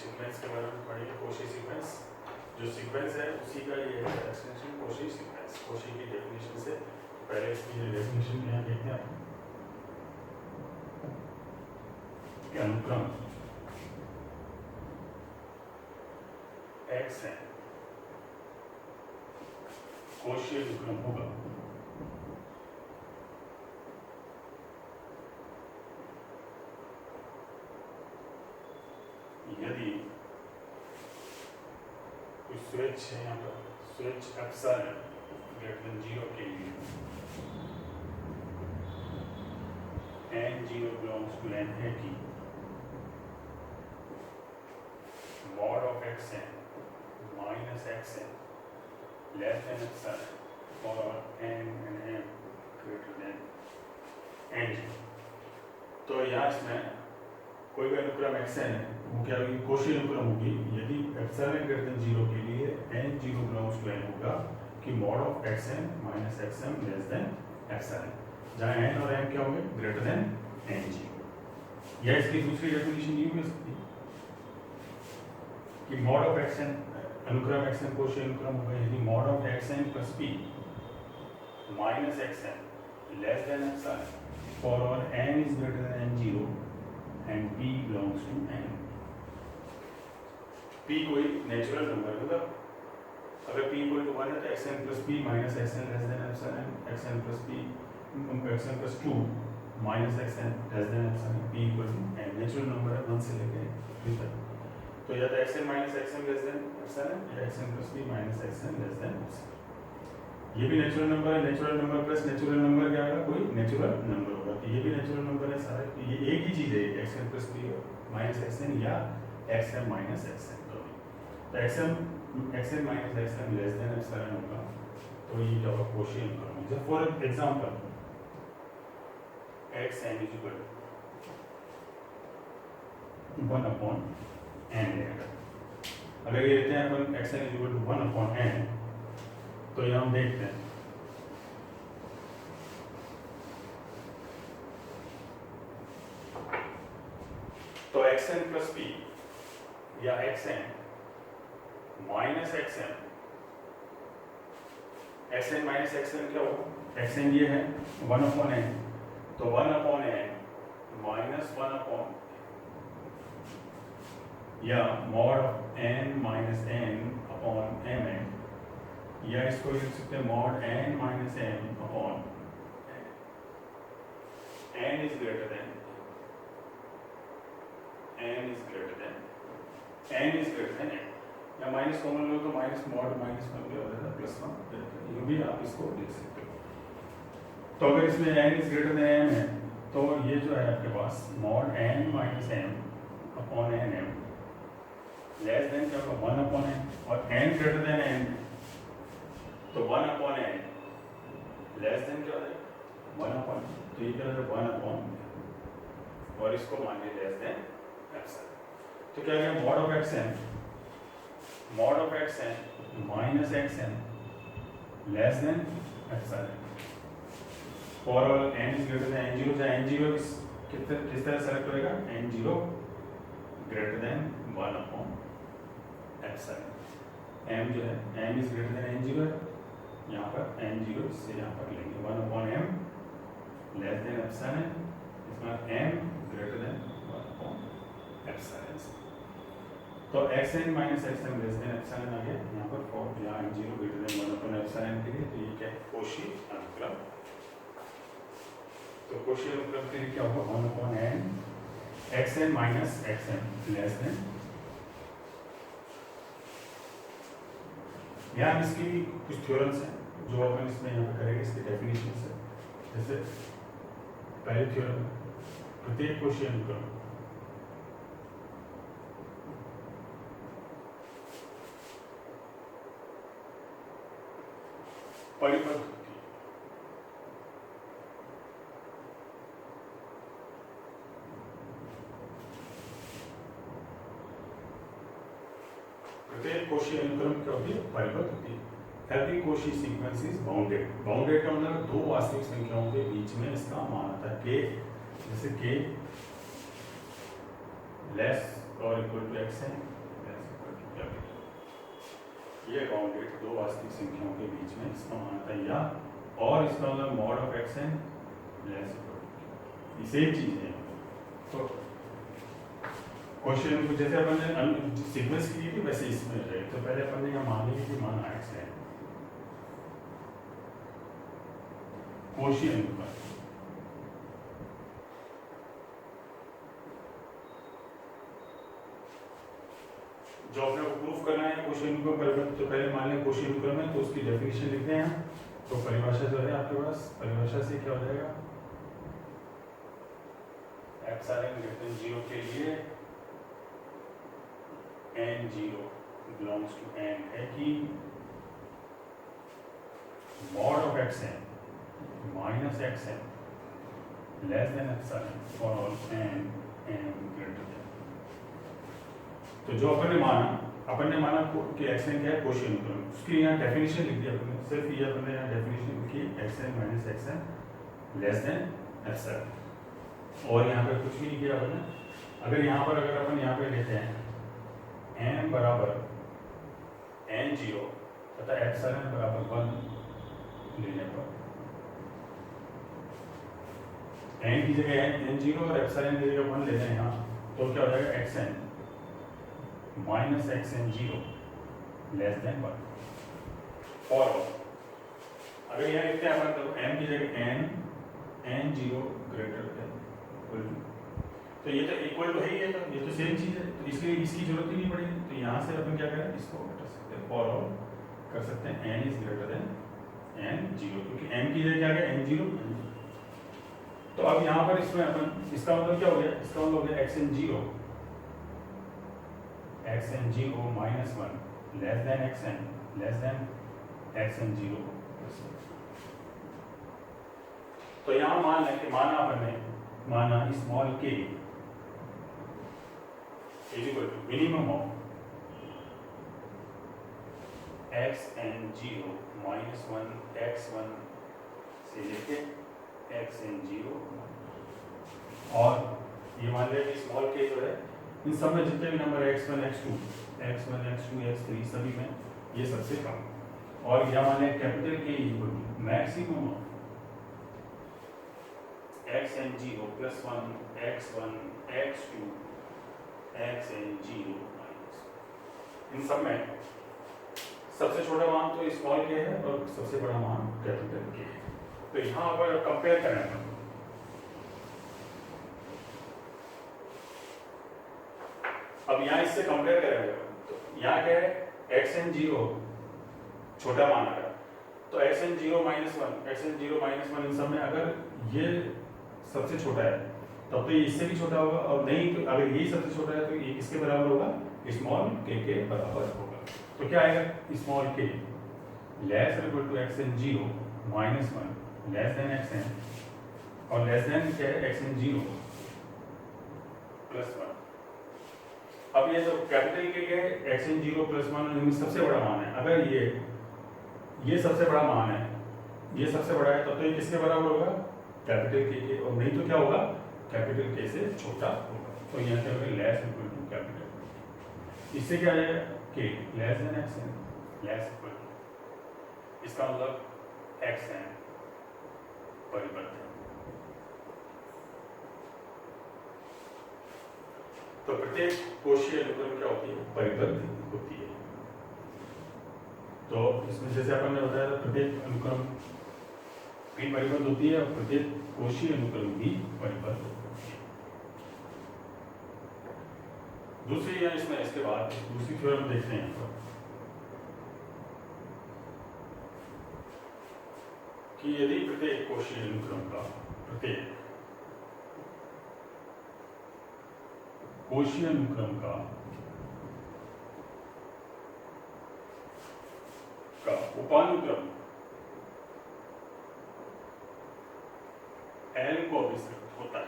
Sequence के बारे में पढ़ेंगे, कोशी सीक्वेंस। जो सीक्वेंस है उसी का ये है एक्सटेंशन कोशी सीक्वेंस। कोशी की डेफिनेशन से पहले इसकी डेफिनेशन यहाँ देखते हैं आप कि अनुक्रम एक्स है कोशीय अनुक्रम होगा यदि कोई स्विच है यहाँ पर, स्विच एप्सिलॉन ग्रेटर देन 0 के लिए n 0 belongs to n है कि mod of xn minus xn less than epsilon for n and m greater than n 0। तो यहाँ इसमें कोई भी अनुक्रम xn है वो क्या होगी, कोशी अनुक्रम होगी यदि एप्सिलॉन ग्रेटर देन 0 के लिए n 0 belongs to n होगा कि mod of xn minus xm less than epsilon, जहाँ n और m क्या होंगे ग्रेटर देन n 0। या इसकी दूसरी डेफिनेशन ये हो सकती है कि mod of xn अनुक्रम xn कोशी अनुक्रम होगा यदि mod of xn plus p minus xn less than epsilon for all n is greater than n 0 and p belongs to n। p कोई नेचुरल नंबर मतलब अगर p इक्वल टू 1 है तो xn plus p minus xn less than epsilon, xn plus p xn plus 2 minus xn less than epsilon, p equal to n। Natural number है 1 से लेके 3 तक, तो या तो xn minus xn less than epsilon या xn plus p minus xn less than epsilon। ये भी नेचुरल नंबर है, natural number plus natural number क्या होगा, कोई नेचुरल नंबर होगा, तो ये भी नेचुरल नंबर है सारे, तो ये एक ही चीज है xn plus p minus xn या xm minus xn। तो xm minus xm less than epsilon होगा, तो ये क्या होगा कोशी अनुक्रम है। जब for example xn is equal to 1 upon n रहेगा, अगर ये लेते हैं अपन xn is equal to 1 upon n, तो यहाँ हम देखते हैं तो xn plus p या xn minus xm, xn minus xm क्या होगा, xn ये है 1 upon n, तो 1 upon n minus 1 upon या mod of n minus n upon mn, या इसको लिख सकते हैं mod n minus m upon n is greater than n या माइनस कॉमन लो तो माइनस मॉड माइनस 1 भी हो जाएगा प्लस 1, ये भी आप इसको लिख सकते हो। तो अगर इसमें n is greater than m है तो ये जो है आपके पास mod n minus m upon n m less than क्या होगा 1 upon n, और n greater than n तो 1 upon n लेस देन क्या हो जाएगा 1 upon, तो ये क्या हो जाएगा 1 upon और इसको मान लीजिए लेस देन epsilon। तो क्या है mod of xn minus xn less than epsilon for all n is greater than n0, जहाँ n0 किस तरह सेलेक्ट करेगा, n0 greater than 1 upon epsilon, m जो है m is greater than n0 है, यहाँ पर n0 इससे यहाँ पर लेंगे 1 upon m less than epsilon, इसमें m greater than 1 upon epsilon। तो xn minus xm less than epsilon आ गया यहाँ पर, और यहाँ n0 greater than 1 upon epsilon के लिए, तो ये क्या है कोशी अनुक्रम। तो कोशी अनुक्रम के लिए क्या होगा 1 upon n xn minus xm less than, यहाँ इसकी कुछ थ्योरम्स हैं जो अपन इसमें यहाँ पे करेंगे, इसके डेफिनेशन है। जैसे पहले थ्योरम प्रत्येक कोशी अनुक्रम परिपथ होती है, प्रत्येक कोशी अनुक्रम क्या होती है, परिपथ होती है। Every Cauchy sequence is bounded, bounded का मतलब दो वास्तविक संख्याओं के बीच में इसका मान आता है k, जैसे k लेस और equal to x N less equal to capital. ये बाउंडेड दो वास्तविक संख्याओं के बीच में इसका मान था या, और इसका मतलब mod of x N less equal to, ये सेम चीज है। तो क्वेश्चन को जैसे अपन ने सीक्वेंस की थी वैसे इसमें है। तो पहले अपन ने यहाँ मान लिया कि मान एक्स है क्वोशिएंट पर, जो अपने को प्रूफ करना है क्वोशिएंट को परिवर्तित, तो पहले मान लें क्वोशिएंट क्रम है, तो उसकी डेफिनेशन लिखते हैं। तो परिभाषा जो है आपके पास, परिभाषा से क्या हो जाएगा, एप्सिलॉन ग्रेटर देन 0 के लिए n0 बिलोंग्स टू n है कि mod of xn minus xn less than epsilon for all n greater than. तो जो अपन ने माना कि xn क्या है, क्वोशिएंट क्रम, उसकी यहाँ डेफिनेशन लिख दिया अपन ने। सिर्फ ये अपन ने यहाँ डेफिनेशन लिखी xn minus xn less than epsilon, और यहाँ पे कुछ भी नहीं किया अपन ने। अगर यहाँ पर अपन यहाँ पे लेते हैं n बराबर n0 तथा एप्सिलॉन बराबर 1 लेने पर, n की जगह n0 और एप्सिलॉन की जगह 1 लेते हैं यहाँ, तो क्या हो जाएगा xn minus xn0 less than 1 for all. अगर यहाँ लिखते हैं अपन तो m की जगह n0 greater than equal to, तो ये तो इक्वल टू है ही है, तो ये तो सेम चीज है, तो इसलिए इसकी जरूरत ही नहीं पड़ेगी। तो यहाँ से अपन क्या करें, इसको हटा सकते हैं, फॉर ऑल कर सकते हैं n is greater than n0, क्योंकि m की जगह क्या है n0। तो अब यहाँ पर इसमें अपन, इसका मतलब क्या हो गया, इसका मतलब हो गया xn0 minus 1 less than xn less then xn0। तो यहाँ मान लें कि माना अपन ने small k is equal to minimum of xn0 minus 1 x1 से लेके xn0, और ये मान लिया कि स्मॉल k जो है इन सब में जितने भी नंबर x1 x2 x3 सभी में ये सबसे कम, और यहाँ मान लिया capital k is equal to maximum of xn0 plus 1 x1 x2 xn0 minus, इन सब में सबसे छोटा मान तो स्मॉल के है और सबसे बड़ा मान कैपिटल के है। तो यहाँ पर कंपेयर करें अपन, अब यहाँ इससे कंपेयर करेंगे तो यहाँ क्या है xn0 छोटा मान आ रहा, तो xn0 माइनस 1 इन सब में अगर ये सबसे छोटा है तब तो ये इससे भी छोटा होगा, और नहीं तो अगर यही सबसे छोटा है तो ये किसके बराबर होगा, स्मॉल के बराबर होगा। तो क्या आएगा, small k less equal to xn0 minus 1 less than xn, और लेस देन क्या है xn0 प्लस 1। अब ये जो कैपिटल के लिए xn0 प्लस 1 इनमें सबसे बड़ा मान है, अगर ये सबसे बड़ा मान है, ये सबसे बड़ा है, तब तो ये किसके बराबर होगा, कैपिटल के, और नहीं तो क्या होगा, कैपिटल के से छोटा होगा। तो यहाँ क्या होगा, लेस इक्वल टू कैपिटल, इससे क्या आ जाएगा k less than xn less equal to, इसका मतलब xn परिवर्तन। तो प्रत्येक कोशीय अनुक्रम क्या होती है, परिवर्तित होती है। तो इसमें जैसे अपन ने बताया प्रत्येक अनुक्रम भी परिवर्तित होती है, और प्रत्येक कोशीय अनुक्रम भी परिवर्तित होती है। दूसरी या इसमें इसके बाद दूसरी थ्योरम देखते हैं कि यदि प्रत्येक कोशीय अनुक्रम का कोशीय अनुक्रम का उपानुक्रम L को अभिसृत होता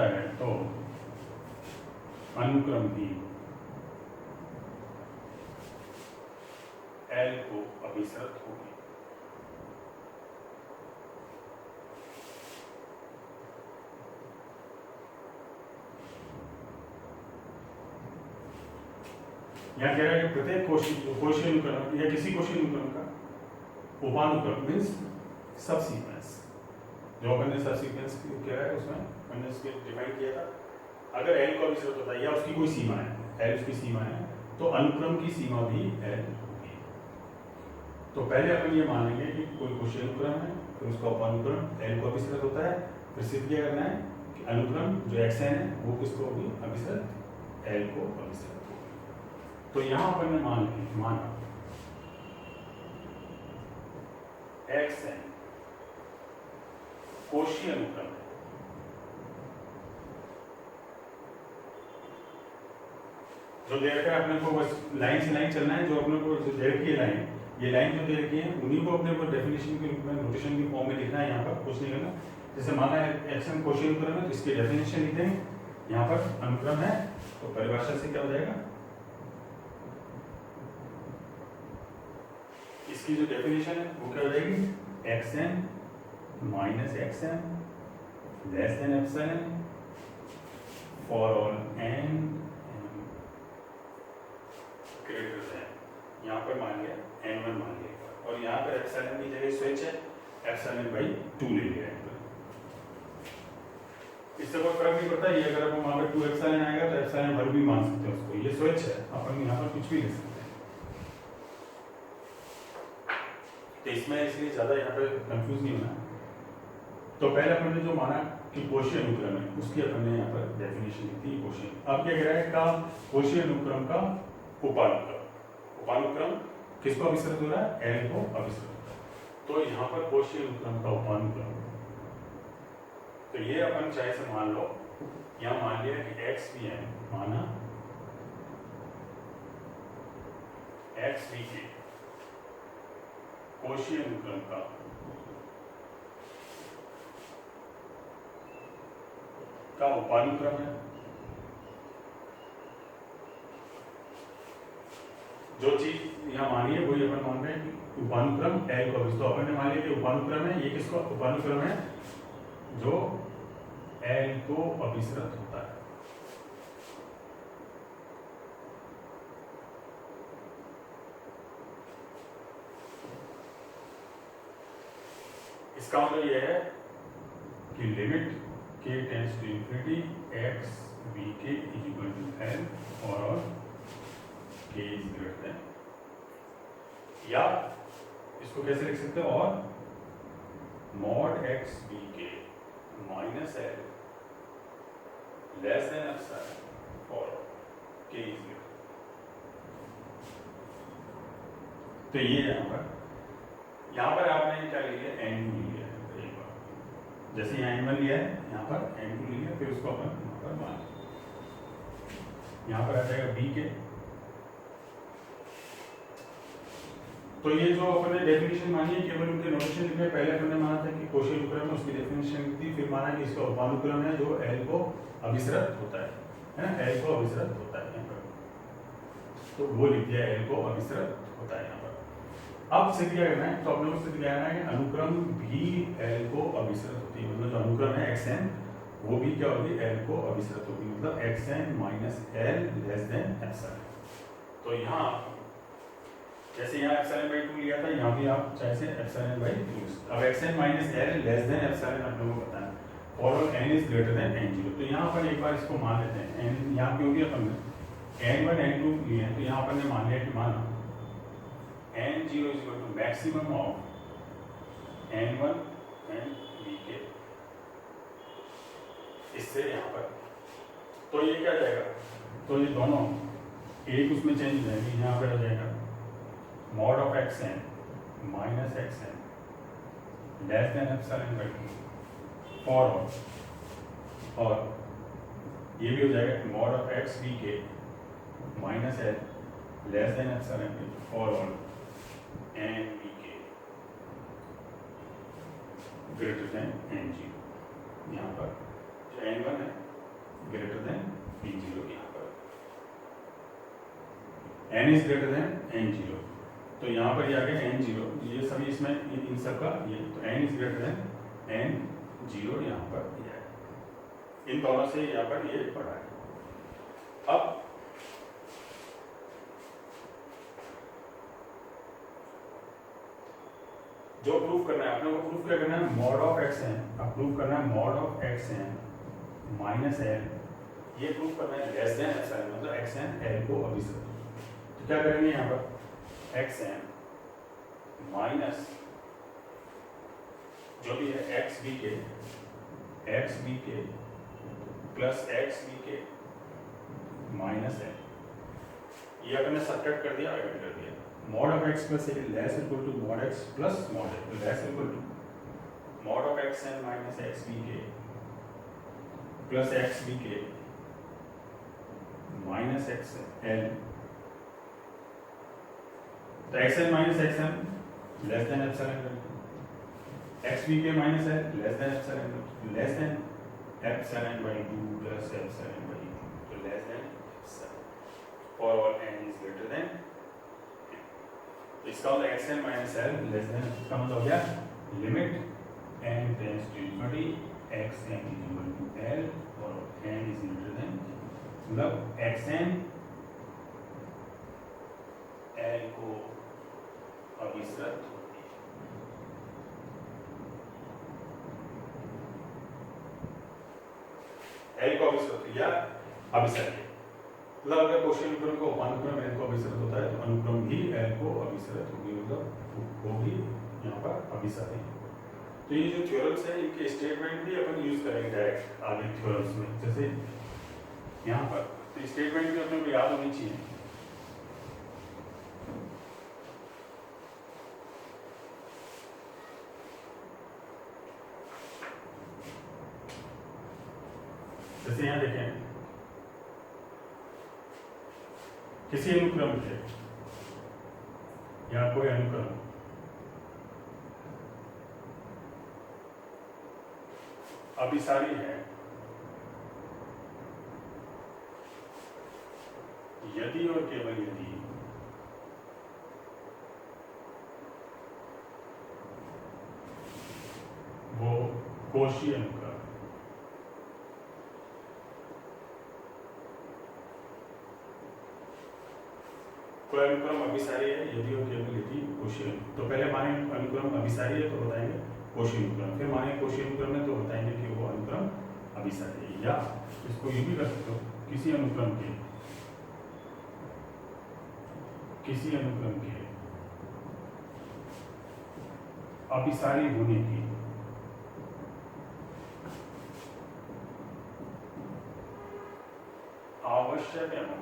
है, तो अनुक्रम भी L को अभिसृत होगी। यहाँ कह रहा है कि प्रत्येक कोशीय अनुक्रम या किसी कोशीय अनुक्रम का उपानुक्रम मीन्स सब सीक्वेंस, जो अपन ने सब सीक्वेंस कह रहा है उसमें हमने इसके डिफाइन किया था, अगर एल को अभिसरित होता है या उसकी कोई सीमा है, एल उसकी सीमा है, तो अनुक्रम की सीमा भी एल होगी। तो पहले अपन ये मान लेंगे कि कोई कोशीय अनुक्रम है, फिर उसका उपानुक्रम एल को अभिसरित होता है, फिर सिद्ध क्या करना है कि अनुक्रम जो xn है वो किसको होगी, अभिसरित, एल को अभिसरित होगी। तो यहाँ अपन ने माना xn कोशीय अनुक्रम है, जो दे रखा है अपने को बस लाइन से लाइन चलना है, जो अपने को जो दे रखी है लाइन, ये लाइन जो दे रखी है उन्हीं को अपने को डेफिनेशन के रूप में नोटेशन की फॉर्म में लिखना है, यहाँ पर कुछ नहीं करना। जैसे माना है xn कोशीय अनुक्रम है तो इसकी डेफिनेशन लिख देंगे, यहाँ पर अनुक्रम है तो परिभाषा से क्या हो जाएगा, इसकी जो डेफिनेशन है वो क्या हो जाएगी, xn minus xn less than epsilon for all n greater than, यहाँ पर मान लिया n1 मान लिया, और यहाँ पर एप्सिलॉन की जगह स्विच है, एप्सिलॉन बाई 2 ले लिया है, इससे कोई फर्क नहीं पड़ता। ये अगर अपन वहाँ पर 2 एप्सिलॉन आएगा तो एप्सिलॉन भर भी मान सकते हैं उसको, ये स्विच है, अपन यहाँ पर कुछ भी ले सकते हैं। तो इसमें इसलिए ज़्यादा यहाँ पे कंफ्यूज नहीं होना। तो पहले अपन ने जो माना कि कोशीय अनुक्रम है उसकी अपन ने यहाँ पर डेफिनेशन दी थी कोशीय। अब क्या कह रहा है का कोशीय अनुक्रम का उपानुक्रम, उपानुक्रम किसको अभिसरित हो रहा है, एल को अभिसरित हो रहा है। तो यहाँ पर कोशीय अनुक्रम का उपानुक्रम, तो ये अपन चाहे से मान लो, यहाँ मान लिया कि एक्स भी है, माना एक्स भी के कोशीय अनुक्रम का उपानुक्रम है, जो चीज यहाँ मानी है वही अपन मान रहे हैं कि उपानुक्रम एल को अभिसरित, तो अपन ने मान लिया कि उपानुक्रम है, ये किसको उपानुक्रम है, जो एल को अभिसरित होता है। इसका मतलब यह है कि limit k tends to infinity x b k is equal to l और k इज ग्रेटर देन, या इसको कैसे लिख सकते हो, और mod x b k minus l less than epsilon और k इज ग्रेटर। तो ये यहाँ पर आपने क्या लिया, n2 लिया है, तो एक बार जैसे यहाँ n1 लिया है, यहाँ पर n2 लिया, फिर उसको अपन यहाँ पर मान, यहाँ पर आ जाएगा b के। तो ये जो अपन ने डेफिनेशन मानी है केवल उनके नोटेशन में, पहले अपन ने माना था कि कोशीय अनुक्रम है उसकी डेफिनेशन थी, फिर माना कि इसका उपानुक्रम है जो एल को अभिसरित होता है ना, एल को अभिसरित होता है यहाँ पर, तो वो लिख दिया एल को अभिसरित होता है यहाँ पर। अब सिद्ध क्या करना है, तो अपने को सिद्ध क्या करना है कि अनुक्रम भी एल को अभिसरित होती है, मतलब जो अनुक्रम है xn वो भी क्या होगी, एल को अभिसरित होगी, मतलब xn minus L less than epsilon. तो यहाँ जैसे यहाँ एप्सिलॉन बाई 2 लिया था, यहाँ भी आप चाहे से एप्सिलॉन बाई 2, अब xn minus L less than epsilon आप लोगों को बताना है, और n is greater than n0। तो यहाँ पर एक बार इसको मान लेते हैं, n यहाँ क्योंकि अपन ने n1 n2 लिए हैं, तो यहाँ अपन ने मान लिया कि माना n0 is equal to maximum of n1 and vk, इससे यहाँ पर तो ये क्या जाएगा, तो ये दोनों एक उसमें चेंज हो जाएगी, यहाँ पर आ जाएगा mod of xn minus xn less than epsilon by 2 for, और ये भी हो जाएगा mod of x vk minus l less than epsilon by 2 for all n vk greater than n0, यहाँ पर जो n1 है ग्रेटर देन n0, यहाँ पर n is greater than n0, तो यहाँ पर ये आ गया n0, ये सभी इसमें इन सब का ये, तो n is greater than n0 यहाँ पर दिया है, इन दोनों से यहाँ पर ये पढ़ा है। अब जो प्रूफ करना है अपने को, प्रूफ क्या करना है, मॉड ऑफ एक्स एन, अब प्रूफ करना है mod of x N minus L, ये प्रूफ करना है लेस देन एप्सिलॉन, मतलब एक्स एन एल को अभिसरित। तो क्या करेंगे यहाँ पर एक्स एन माइनस जो भी है X B K plus X B K minus L, ये अपने सब्ट्रैक्ट कर दिया, ऐड कर दिया। Mod of X plus A less equal to mod X plus mod A, less equal to mod of x N minus X B K plus X B K minus X L. तो X N minus X N less than epsilon, X B K minus L less than epsilon, less than epsilon by 2 plus epsilon by 2, तो less than epsilon for all n is greater than. इसका मतलब x N minus L less than, इसका मतलब हो गया limit n tends to infinity x n is equal to L और n is greater than, मतलब x n L को अभिसरित एल को अभिसरित या अभिसरित, मतलब अगर क्वेश्चन अनुक्रम को अनुक्रम एल को अभिसरित होता है तो अनुक्रम भी एल को अभिसरित होगी, मतलब वो भी यहाँ पर अभिसरित। तो ये जो थ्योरम्स है इनके स्टेटमेंट भी अपन यूज करेंगे डायरेक्ट आगे थ्योरम्स में, जैसे यहाँ पर तो स्टेटमेंट भी अपने को याद होनी चाहिए। जैसे यहाँ देखें किसी अनुक्रम के या कोई अनुक्रम अभिसारी है यदि और केवल यदि वो कोशी अनुक्रम कोई अनुक्रम अभिसारी है यदि और केवल यदि कोशी, तो पहले माने अनुक्रम अभिसारी है तो बताएंगे कोशी अनुक्रम, फिर माने कोशी अनुक्रम है तो बताएंगे कि वो अनुक्रम अभिसारी है। या इसको ये भी कर सकते हो किसी अनुक्रम के अभिसारी होने की आवश्यक एवं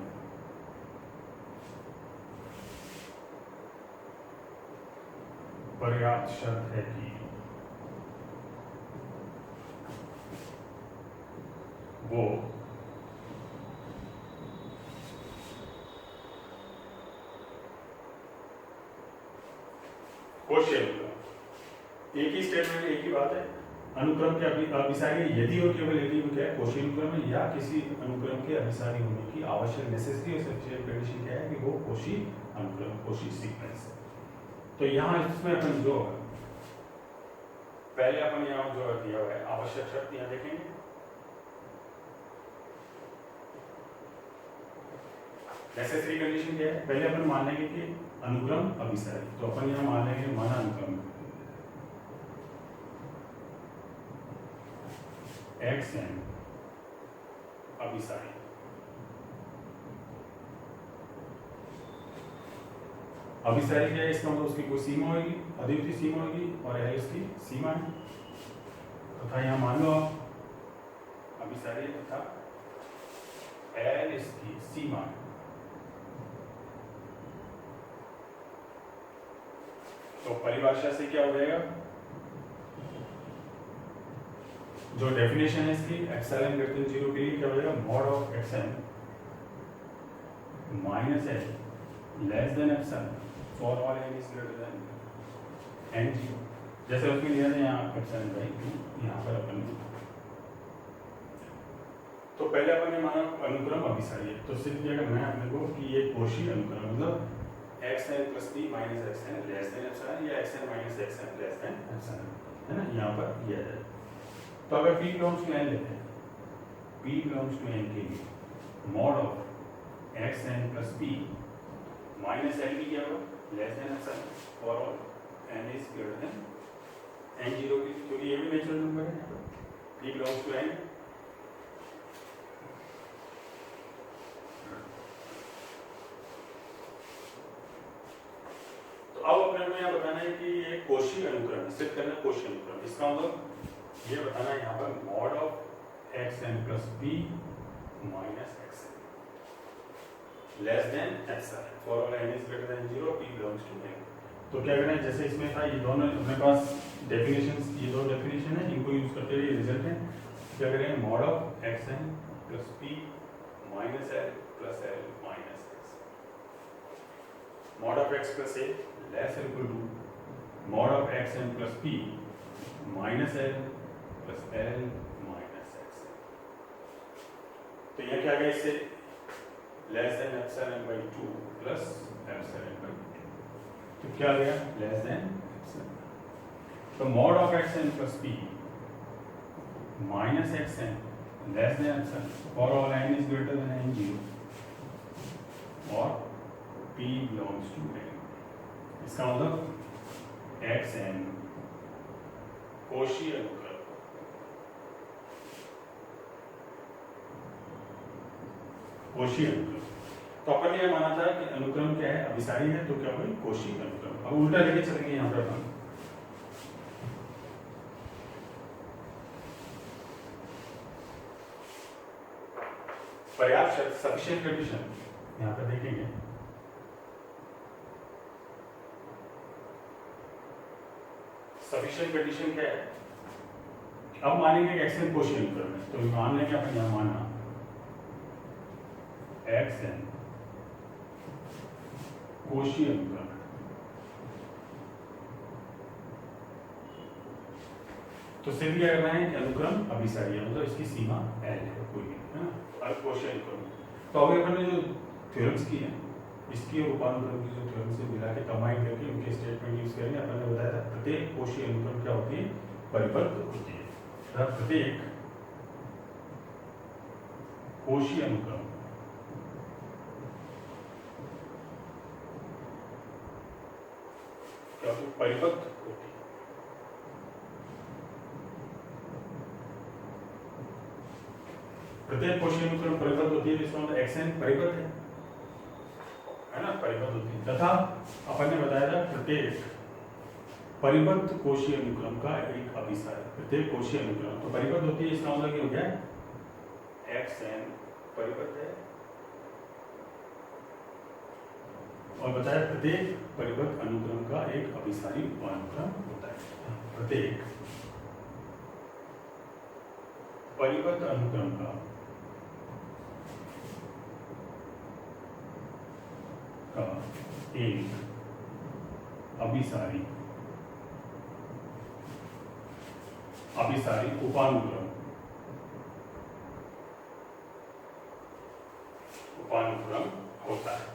पर्याप्त शर्त है कि वो कोशी अनुक्रम, एक ही स्टेटमेंट एक ही बात है, अनुक्रम के अभिसारी यदि और केवल यदि वो क्या है कोशी अनुक्रम है, या किसी अनुक्रम के अभिसारी होने की आवश्यक नेसेसरी और सफिशिएंट कंडीशन क्या है कि वो कोशी अनुक्रम कोशी सीक्वेंस है। तो यहाँ इसमें अपन जो पहले अपन यहाँ जो दिया हुआ है आवश्यक शर्त यहाँ देखेंगे, नेसेसरी कंडीशन क्या है, पहले अपन मान लेंगे कि अनुक्रम अभिसारी, तो अपन यहाँ मान लेंगे माना अनुक्रम एक्स एन अभिसारी, अभिसारी क्या है, इसका मतलब उसकी कोई सीमा होगी, अद्वितीय सीमा होगी और एल इसकी सीमा है तथा यहाँ मान लो आप अभिसारी तथा एल इसकी सीमा है। तो परिभाषा से क्या हो जाएगा, जो डेफिनेशन है इसकी एप्सिलॉन ग्रेटर देन 0 के लिए क्या हो जाएगा, mod of x N minus L less than epsilon for all n is greater than n 0, जैसे उसमें लिया था यहाँ एप्सिलॉन बाई 2, यहाँ पर अपन तो पहले अपन ने माना अनुक्रम अभिसारी है, तो सिर्फ क्या करना है अपने को कि ये कोशी अनुक्रम मतलब x N plus B minus X N less than epsilon या X N minus X N less than epsilon है ना, यहाँ पर दिया जाए। तो अगर p बिलोंग्स टू n लेते हैं, p बिलोंग्स टू n के लिए mod of x N plus B minus L भी क्या होगा less than epsilon for all n is greater than n0 की, क्योंकि ये भी नेचुरल नंबर है, p belongs to n। तो अब अपने को यहाँ बताना है कि ये कोशी अनुक्रम, सिद्ध करना कोशी अनुक्रम। इसका मतलब ये बताना है यहाँ पर mod of xn plus p minus xn less than epsilon for all n is greater than 0 p belongs to n। तो क्या करना है, जैसे इसमें था ये दोनों अपने पास डेफिनेशंस, ये दो डेफिनेशन है, इनको यूज करते हुए रिजल्ट है। क्या करेंगे, mod of xn plus p minus l plus l minus x, mod of x plus a less or equal to mod of xn plus p minus l plus l minus x। तो यहाँ क्या गया, इससे less than epsilon by 2 plus epsilon by 2, तो क्या गया less than epsilon। तो mod of xn plus p minus xn less than epsilon for all n is greater than n0 or p belongs to n। इसका मतलब xn Koshi अनुक्रम, कोशी अनुक्रम। तो अपन ने यह माना था कि अनुक्रम क्या है, अभिसारी है, तो क्या हुई कोशी अनुक्रम। अब उल्टा लेके चलेंगे यहाँ पर अपन, पर्याप्त शर्त सफिशिएंट कंडीशन यहाँ पर देखेंगे। सफिशिएंट कंडीशन क्या है, अब मानेंगे कि xn कोशी अनुक्रम है, तो मान लेंगे अपन यहाँ मानना xn कोशी अनुक्रम है, तो सिर्फ क्या करना है कि अनुक्रम अभिसारी है, मतलब इसकी सीमा l है, कोई भी है ना, और कोशी अनुक्रम। तो अभी अपन ने जो थ्योरम्स की है, इसकी और उपानुक्रम की जो थ्योरम से मिला के कंबाइन करके उनके स्टेटमेंट यूज करेंगे। अपन ने बताया था प्रत्येक कोशी अनुक्रम क्या होती है, परिबद्ध होती है। प्रत्येक कोशी अनुक्रम क्या होती है, परिबद्ध होती है। प्रत्येक कोशी अनुक्रम परिबद्ध होती है, जिसका मतलब xn परिबद्ध है ना, परिबद्ध होती है। तथा अपन ने बताया था प्रत्येक परिबद्ध कोशी अनुक्रम का एक अभिसारी, प्रत्येक कोशी अनुक्रम तो परिबद्ध होती है, इसका मतलब क्या हो गया, xn परिबद्ध है। और बताया प्रत्येक परिबद्ध अनुक्रम का एक अभिसारी उपानुक्रम होता है। प्रत्येक परिबद्ध अनुक्रम का एक अभिसारी उपानुक्रम होता है।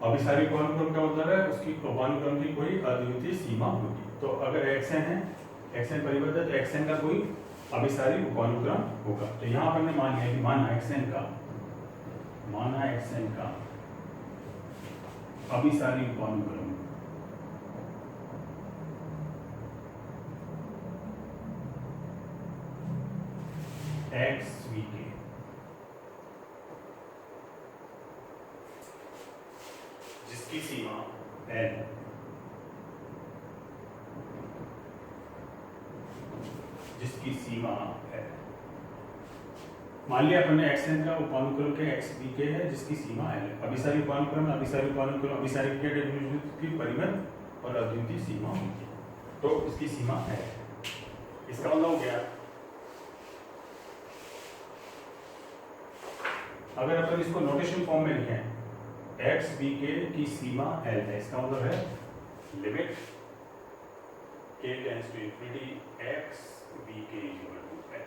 अभिसारी उपानुक्रम क्या होता है, उसकी उपानुक्रम की कोई अद्वितीय सीमा होगी। तो अगर xn है, xn परिबद्ध है, तो xn का कोई अभिसारी उपानुक्रम होगा। तो यहाँ पर मान लिया कि माना xn का अभिसारी उपानुक्रम xvk, जिसकी सीमा l, जिसकी सीमा है, मान लिया अपन ने xn का उपानुक्रम के xvk है, जिसकी सीमा l है। अभिसारी उपानुक्रम अभिसारी के डेफिनेशन की परिबद्ध और अद्वितीय सीमा होती है, तो इसकी सीमा है। इसका मतलब हो गया, अगर अपन इसको नोटेशन फॉर्म में लिखें, xvk की सीमा l है, इसका मतलब है limit k tends to infinity xvk equal to l।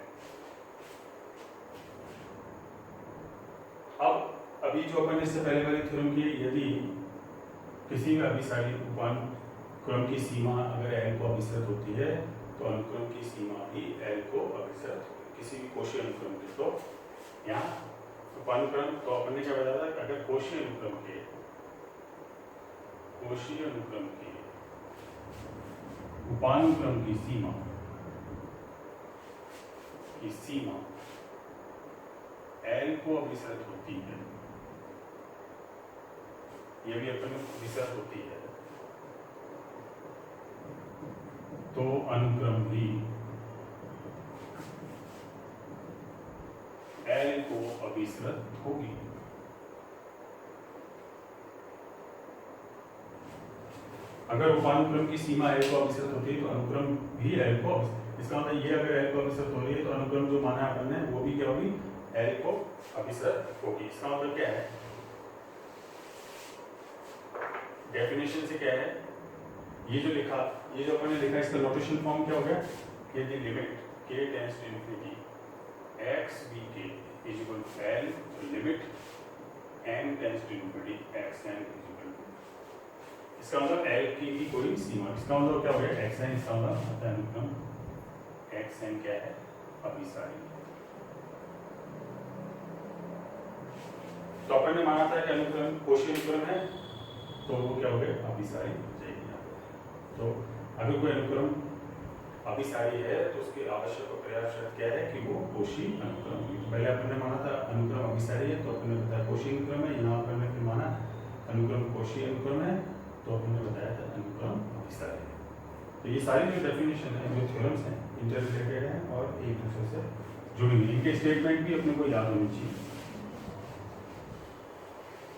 अब अभी जो अपन इससे पहले वाली थ्योरम की, यदि किसी भी अभिसारी उपानुक्रम की सीमा अगर l को अभिसरित होती है, तो अनुक्रम की सीमा भी l को अभिसरित होगी, किसी भी कोशी अनुक्रम की। तो यहाँ उपानुक्रम, तो अपन ने क्या बताया था, अगर कोशी अनुक्रम के कोशी अनुक्रम की उपानुक्रम की सीमा L को अभिसरित होती है, ये भी अपन अभिसरित होती है, तो अनुक्रम भी L को अभिसरित होगी। अगर उपानुक्रम की सीमा L को अभिसरित होती है तो अनुक्रम भी L को अभिसरित, इसका मतलब ये अगर L को अभिसरित हो रही है तो अनुक्रम जो माना है अपन ने वो भी क्या होगी, L को अभिसरित होगी। इसका मतलब क्या है, डेफिनेशन से क्या है, ये जो लिखा, ये जो अपन ने लिखा इसका नोटेशन फॉर्म क्या हो गया, कि the limit k tends to infinity x bk is equal to L, limit n tends to infinity xn is equal to, इसका मतलब L की भी कोई सीमा, इसका मतलब क्या हो गया xn, इसका मतलब अनुक्रम xn क्या है, अभिसारी। तो अपन ने माना था कि अनुक्रम कोशी अनुक्रम है, तो वो क्या हो गया, अभिसारी हो जाएगी यहाँ पे। तो अगर कोई अनुक्रम अभिसारी है तो उसकी आवश्यक और पर्याप्त शर्त क्या है कि वो कोशी अनुक्रम है। तो पहले अपन ने माना था अनुक्रम अभिसारी है, तो अपन ने बताया कोशी अनुक्रम है, यहाँ अपन ने फिर माना अनुक्रम कोशी अनुक्रम है, तो अपन ने बताया था अनुक्रम अभिसारी है। तो ये सारी जो डेफिनेशन है, जो थ्योरम्स हैं, इंटर रिलेटेड हैं और एक दूसरे से जुड़ी हुई, इनके स्टेटमेंट भी अपने को याद होनी चाहिए।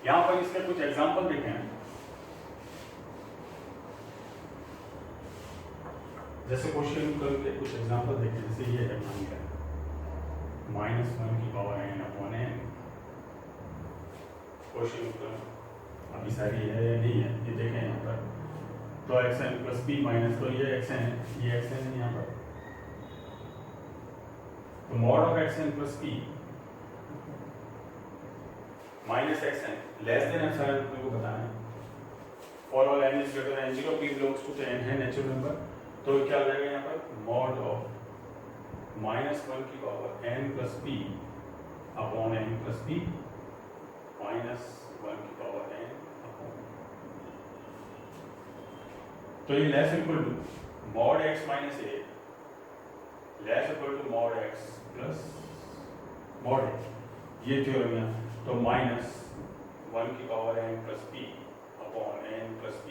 यहाँ पर इसके कुछ एग्जाम्पल देखे हैं, जैसे कोशी अनुक्रम के कुछ एग्जाम्पल देखें, जैसे ये है मान लिया -1 की power n upon n, Cauchy अनुक्रम अभिसारी है या नहीं है ये देखें यहाँ पर। तो xn प्लस p माइनस, तो ये xn है, ये xn है यहाँ पर, तो mod of xn plus p minus xn less than epsilon अपने को बताना है। For all n is greater than 0, p belongs to n है नेचुरल नंबर, तो क्या हो जाएगा यहाँ पर, मॉड ऑफ -1 की power n plus p upon n plus p -1 की पावर n अपॉन, तो ये less equal to mod x minus a less equal to mod x plus mod a, ये थ्योरम है। तो -1 की power n plus p upon n plus p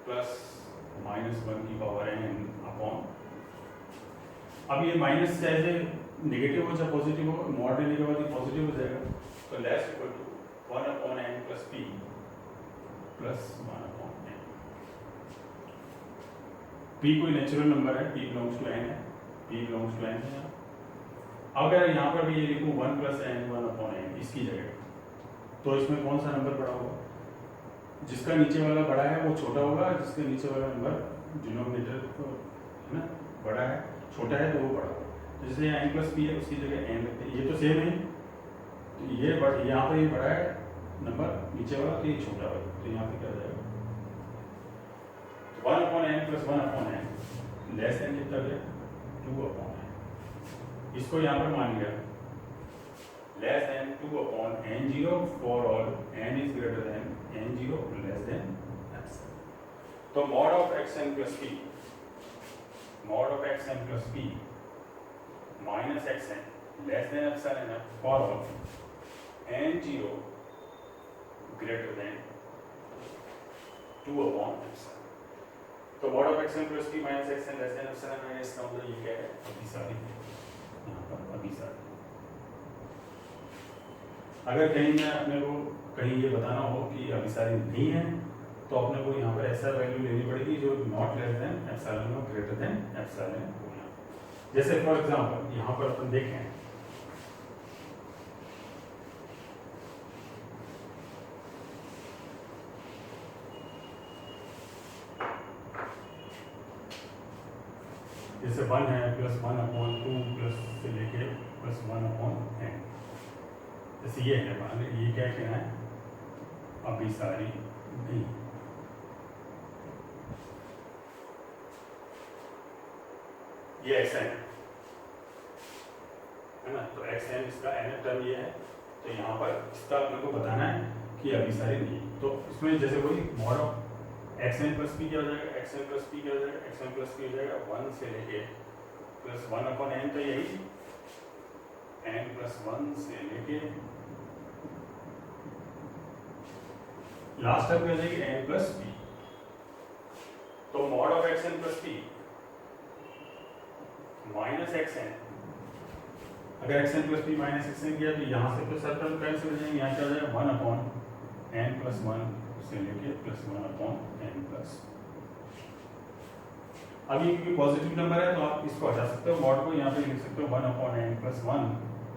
plus -1 की power n upon, अब ये minus चाहे नेगेटिव हो चाहे पॉजिटिव हो, मॉड लेने के बाद ये पॉजिटिव हो जाएगा, तो less equal to 1 upon n plus p plus 1 upon n। p कोई नेचुरल नंबर है, p बिलोंग्स टू n है, p बिलोंग्स टू n है। अगर यहाँ पर भी ये लिखूँ 1 प्लस n 1 अपॉन n इसकी जगह, तो इसमें कौन सा नंबर बड़ा होगा, जिसका नीचे वाला बड़ा है वो छोटा होगा, जिसके नीचे वाला नंबर डिनोमिनेटर है ना बड़ा है, छोटा है तो वो बड़ा होगा। तो जैसे यहाँ n प्लस p है उसकी जगह n रखते हैं, ये तो सेम है, तो ये यहाँ पर ये बड़ा है नंबर नीचे वाला, तो ये छोटा है, तो यहाँ पे क्या हो जाएगा 1 upon n plus 1 upon n less than कितना गया 2 अपॉन n, इसको यहाँ पर मान लिया less than 2 upon n0 for all n is greater than n0 less than x। तो mod of xn plus p, mod of xn plus p minus xn less than epsilon f for all n0 greater than 2 upon epsilon. तो mod of xn plus p minus xn less than epsilon है, इसका मतलब ये क्या है, अभिसारी, यहाँ पर अभिसारी। अगर कहीं में अपने को कहीं ये बताना हो कि अभिसारी नहीं है, तो अपने को यहाँ पर ऐसा वैल्यू लेनी पड़ेगी जो नॉट लेस देन एप्सिलॉन और ग्रेटर देन एप्सिलॉन हो। जैसे फॉर एग्जांपल यहाँ पर अपन देखें, जैसे 1 है प्लस 1 अपॉन 2 प्लस से लेके प्लस 1 अपॉन n, जैसे ये है, मान लीजिए ये क्या कहना है, अभिसारी नहीं। ये xn है ना, तो xn इसका n टर्म ये है, तो यहाँ पर इसका अपने को बताना है ये अभी सारी नहीं है। तो इसमें जैसे कोई mod of x N plus p क्या हो जाएगा, एक्स एन प्लस पी क्या हो जाएगा, एक्स एन प्लस पी हो जाएगा 1 से लेके प्लस 1 अपॉन एन, तो यही एन प्लस 1 से लेके लास्ट तक हो जाएगी एन प्लस पी। तो mod of x N plus P minus X N, अगर X N plus P minus X N किया तो यहाँ से तो सब टर्म कैंसिल हो जाएंगे, यहाँ क्या हो जाएगा 1 अपॉन एन प्लस 1 से लेके प्लस 1 अपॉन एन प्लस। अब ये क्योंकि पॉजिटिव नंबर है तो आप इसको हटा सकते हो, मॉड को यहाँ पे लिख सकते हो 1 upon n plus 1,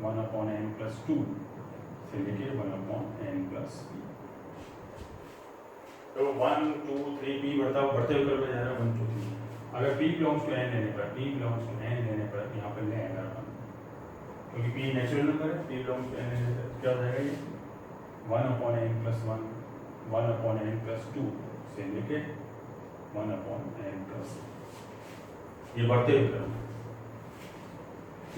1 upon n plus 2 से लेके 1 अपॉन एन प्लस पी। तो 1 2 3 पी बढ़ते हुए जा रहा है 1 2 3। अगर p बिलोंग्स टू n लेने पर, p बिलोंग्स टू n लेने पर यहाँ पर ले आएगा अपन, क्योंकि p नेचुरल नंबर है, p बिलोंग्स टू n लेने पर क्या हो जाएगा ये 1 upon n plus 1, 1 upon n plus 2 से लेके 1 अपॉन n प्लस, ये बढ़ते हुए क्रम।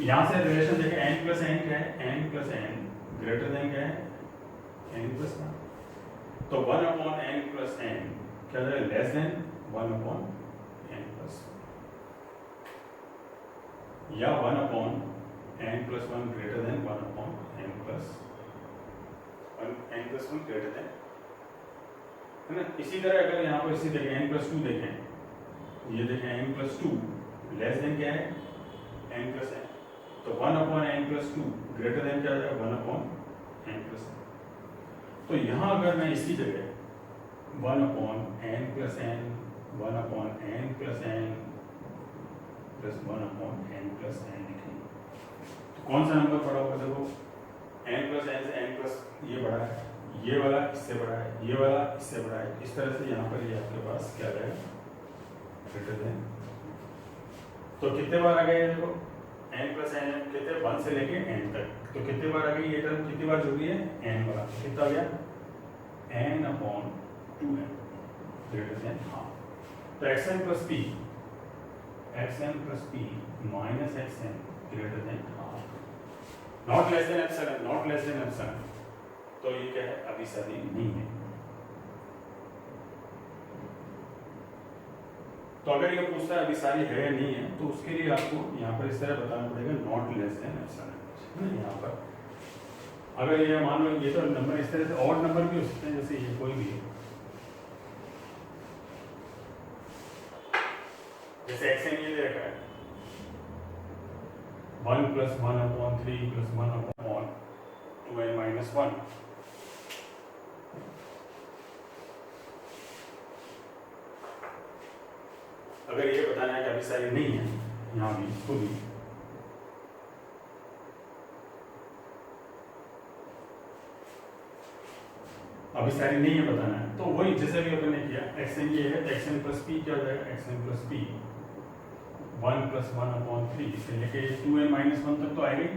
यहाँ से रिलेशन देखें n प्लस n क्या है, n plus n greater than क्या है n प्लस 1, तो 1 अपॉन n प्लस n क्या हो जाएगा less than 1 upon n plus, या 1 upon n plus 1 greater than 1 upon n plus 1 greater than, है ना। इसी तरह अगर यहाँ पर इसी देखें n प्लस 2 देखें, ये देखें n प्लस 2 लेस देन क्या है n प्लस n, तो 1 upon n plus 2 greater than क्या हो जाएगा 1 अपॉन n प्लस n। तो यहाँ अगर मैं इसकी जगह 1 upon n plus n, 1 upon n plus n plus 1 upon n plus n लिखेंगे तो कौन सा नंबर बड़ा होगा, देखो n प्लस n से n प्लस ये बड़ा है, ये वाला इससे बड़ा है, ये वाला इससे बड़ा है, इस तरह से यहाँ पर ये आपके पास क्या रहेगा ग्रेटर देन। तो कितने बार आ गए देखो n प्लस n कितने 1 से लेके n तक, तो कितने बार आ गई ये टर्म, कितनी बार जुड़ी है n वाला, कितना आ गया n upon 2n greater than half. तो xn plus p, xn plus p minus xn greater than half, not less than epsilon, not less than epsilon, तो ये क्या है अभी सदी नहीं है। तो अगर ये पूछता है अभी सारी है या नहीं है, तो उसके लिए आपको यहाँ पर इस तरह बताना पड़ेगा नॉट लेस देन एप्सिलॉन, है ना। यहाँ पर अगर ये मान लो ये तो नंबर इस तरह से ऑड नंबर भी हो सकते हैं, जैसे ये कोई भी है, जैसे xn ये दे रखा है 1 plus 1 upon 3 plus 1 upon 2n minus 1, अगर ये बताना है कि अभी सारी नहीं है, यहाँ भी इसको भी अभी सारी नहीं है बताना है, तो वही जैसे भी अपन ने किया xn ये है, xn प्लस p क्या हो जाएगा xn plus p 1 plus 1 upon 3 से लेके 2n माइनस 1 तक तो आएगा ही,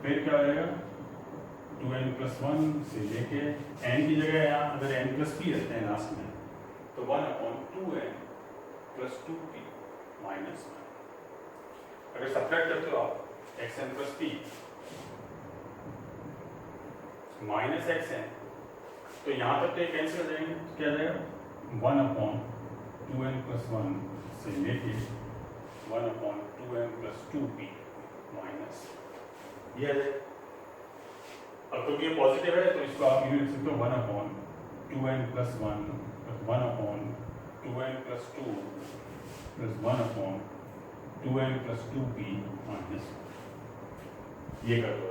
फिर क्या हो जाएगा 2n प्लस 1 से लेके n की जगह यहाँ अगर n प्लस p रखते हैं लास्ट में, तो 1 upon 2n plus 2p minus 1। अगर सब्ट्रैक्ट करते हो आप xn plus p minus xn, तो यहाँ तक तो ये कैंसिल हो जाएंगे, क्या जाएगा 1 अपॉन 2n प्लस 1 से लेके 1 upon 2n plus 2p minus ये आ जाएगा। अब क्योंकि ये पॉजिटिव है तो इसको आप यूँ लिख सकते हो 1 upon 2n plus 1 1 upon 2n plus 2 plus 1 upon 2n plus 2p minus, ये कर दो।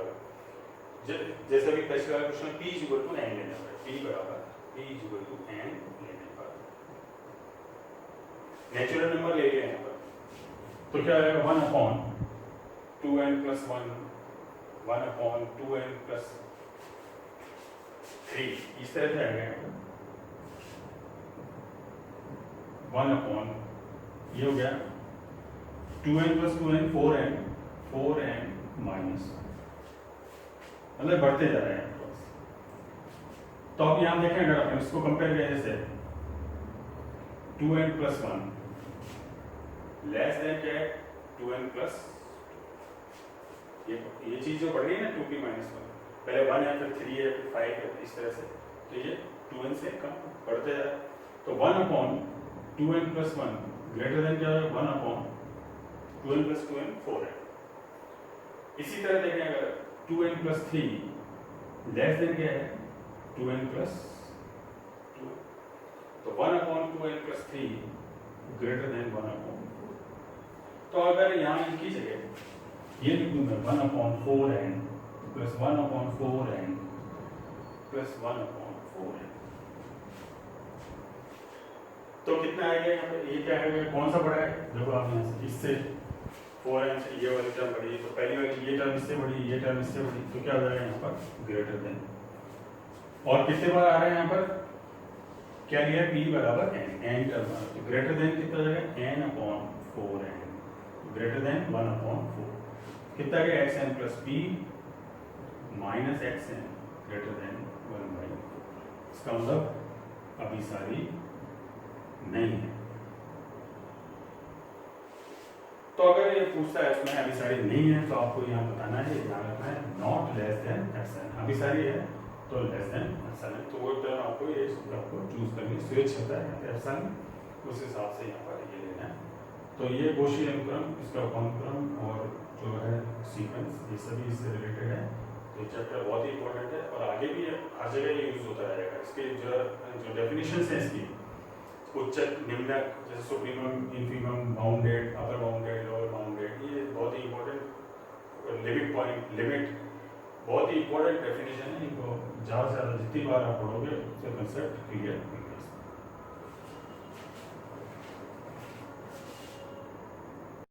जैसे अभी पहले वाला question p equal to n लेना है, p बराबर p इक्वल टू n लेने पर नेचुरल नंबर ले लिया यहाँ पर, तो क्या आएगा 1 upon 2n plus 1 1 upon 2n plus 3 इस तरह से आएगा 1 अपॉन ये हो गया 2n plus 2n 4n minus, मतलब बढ़ते जा रहे हैं। तो अब यहाँ देखें अगर अपन इसको कंपेयर करें जैसे 2n प्लस 1 लेस देन क्या है 2n प्लस, ये चीज जो बढ़ रही है ना 2p माइनस 1, पहले 1 है फिर 3 है फिर 5 है, इस तरह से तो ये 2n से कम बढ़ते जाए, तो 1/2n + 1 ग्रेटर देन क्या है 1/2n + 2n 4n। इसी तरह देखें अगर 2n + 3 लेस देन क्या है 2n + 2, तो 1/2n + 3 ग्रेटर देन 1/4। तो अगर यहाँ इनकी जगह ये लिख दूँ मैं 1/4n + 1/4n + 1/4n, तो कितना आएगा यहाँ पे, ये क्या है कौन सा बड़ा है, देखो आप यहाँ से इससे 4n से ये वाली टर्म बड़ी है, तो पहली वाली ये टर्म इससे बड़ी, ये टर्म इससे बड़ी, तो क्या हो जाएगा यहाँ पर ग्रेटर देन। और कितने बार आ रहा है यहाँ पर, क्या लिया p बराबर n टर्म, तो ग्रेटर देन कितना हो जाएगा n/4n ग्रेटर देन 1/4, कितना गया xn + p - xn greater than 1/4। इसका मतलब अभी सारी नहीं है। तो अगर ये पूछता है इसमें अभी सारी नहीं है, तो आपको यहाँ बताना है, ध्यान रखना है नॉट लेस देन एप्सिलॉन, अभी सारी है तो लेस देन एप्सिलॉन, तो वो टर्म आपको ये आपको चूज करनी स्विच होता है एप्सिलॉन, उस हिसाब से यहाँ पर ये लेना है। तो ये कोशी अनुक्रम, इसका अनुक्रम और जो है सीक्वेंस, ये सभी इससे रिलेटेड है। तो चैप्टर बहुत ही इंपॉर्टेंट है और आगे भी हर जगह यूज होता रहेगा। इसके जो डेफिनेशंस हैं इसकी, उच्चक निम्नक, जैसे सुप्रीमम, इन्फीमम, बाउंडेड, अपर बाउंडेड, लोअर बाउंडेड, ये बहुत ही इंपॉर्टेंट लिमिट पॉइंट, लिमिट बहुत ही इंपॉर्टेंट डेफिनेशन है। इनको ज़्यादा से ज़्यादा जितनी बार आप पढ़ोगे उससे कंसेप्ट क्लियर